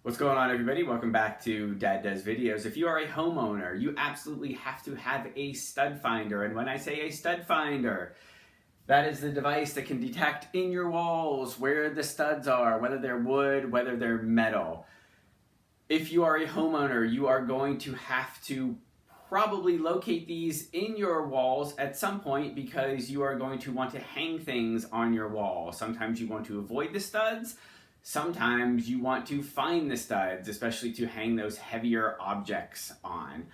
What's going on, everybody? Welcome back to Dad Does Videos. If you are a homeowner, you absolutely have to have a stud finder. And when I say a stud finder, that is the device that can detect in your walls where the studs are, whether they're wood, whether they're metal. If you are a homeowner, you are going to have to probably locate these in your walls at some point because you are going to want to hang things on your wall. Sometimes you want to avoid the studs. Sometimes you want to find the studs, especially to hang those heavier objects on.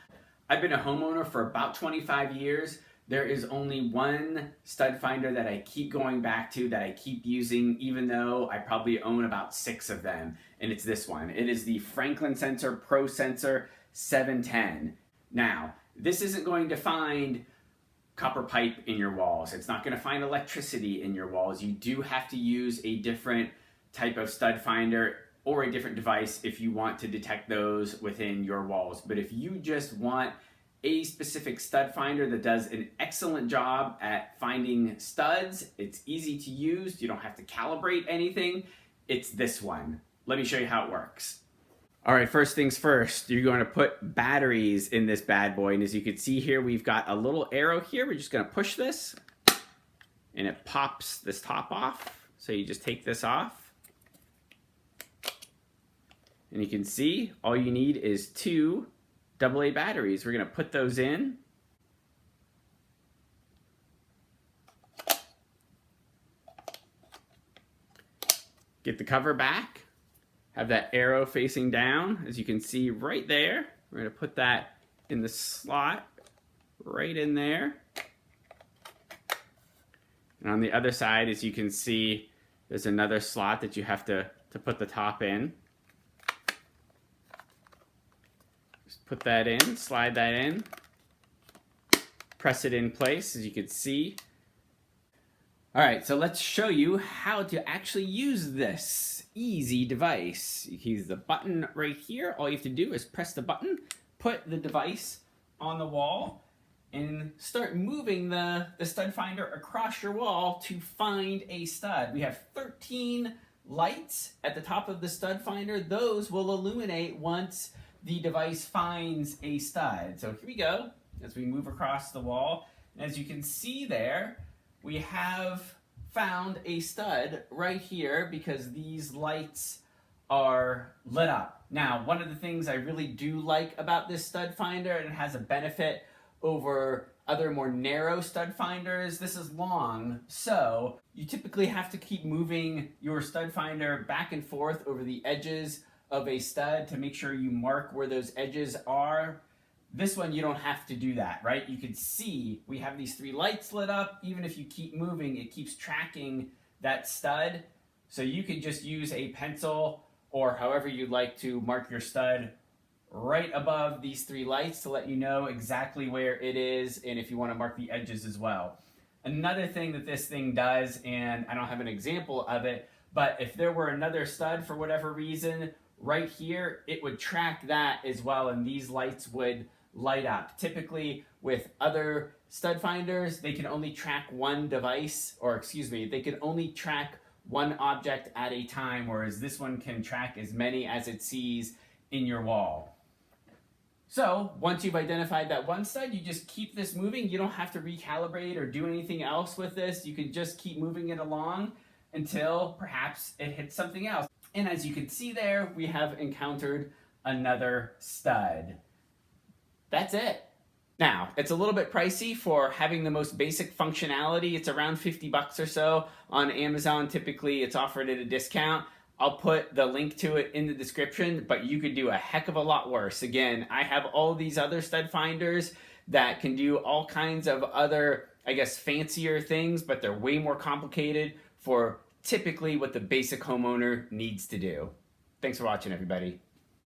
I've been a homeowner for about 25 years. There is only one stud finder that I keep going back to, that I keep using, even though I probably own about 6 of them, and it's this one. It is the Franklin Sensor ProSensor 710. Now, this isn't going to find copper pipe in your walls. It's not going to find electricity in your walls. You do have to use a different type of stud finder or a different device if you want to detect those within your walls. But if you just want a specific stud finder that does an excellent job at finding studs, it's easy to use, you don't have to calibrate anything, it's this one. Let me show you how it works. All right, first things first, you're going to put batteries in this bad boy. And as you can see here, we've got a little arrow here. We're just going to push this and it pops this top off. So you just take this off. And you can see all you need is 2 AA batteries. We're going to put those in. Get the cover back. Have that arrow facing down, as you can see right there. We're going to put that in the slot right in there. And on the other side, as you can see, there's another slot that you have to put the top in. Put that in, slide that in, press it in place, as you can see. All right, so let's show you how to actually use this easy device. You use the button right here. All you have to do is press the button, put the device on the wall, and start moving the stud finder across your wall to find a stud. We have 13 lights at the top of the stud finder. Those will illuminate once the device finds a stud. So here we go, as we move across the wall. And as you can see there, we have found a stud right here because these lights are lit up. Now, one of the things I really do like about this stud finder, and it has a benefit over other more narrow stud finders, this is long, so you typically have to keep moving your stud finder back and forth over the edges of a stud to make sure you mark where those edges are. This one, you don't have to do that, right? You can see we have these 3 lights lit up. Even if you keep moving, it keeps tracking that stud. So you could just use a pencil or however you'd like to mark your stud right above these 3 lights to let you know exactly where it is, and if you want to mark the edges as well. Another thing that this thing does, and I don't have an example of it, but if there were another stud for whatever reason, right here, it would track that as well, and these lights would light up. Typically, with other stud finders, they can only track one device, or excuse me, they can only track one object at a time, whereas this one can track as many as it sees in your wall. So, once you've identified that one stud, you just keep this moving. You don't have to recalibrate or do anything else with this. You can just keep moving it along until perhaps it hits something else. And as you can see there, we have encountered another stud. That's it. Now, it's a little bit pricey for having the most basic functionality. It's around 50 bucks or so. On Amazon, typically it's offered at a discount. I'll put the link to it in the description, but you could do a heck of a lot worse. Again, I have all these other stud finders that can do all kinds of other, I guess, fancier things, but they're way more complicated for typically what the basic homeowner needs to do. Thanks for watching, everybody.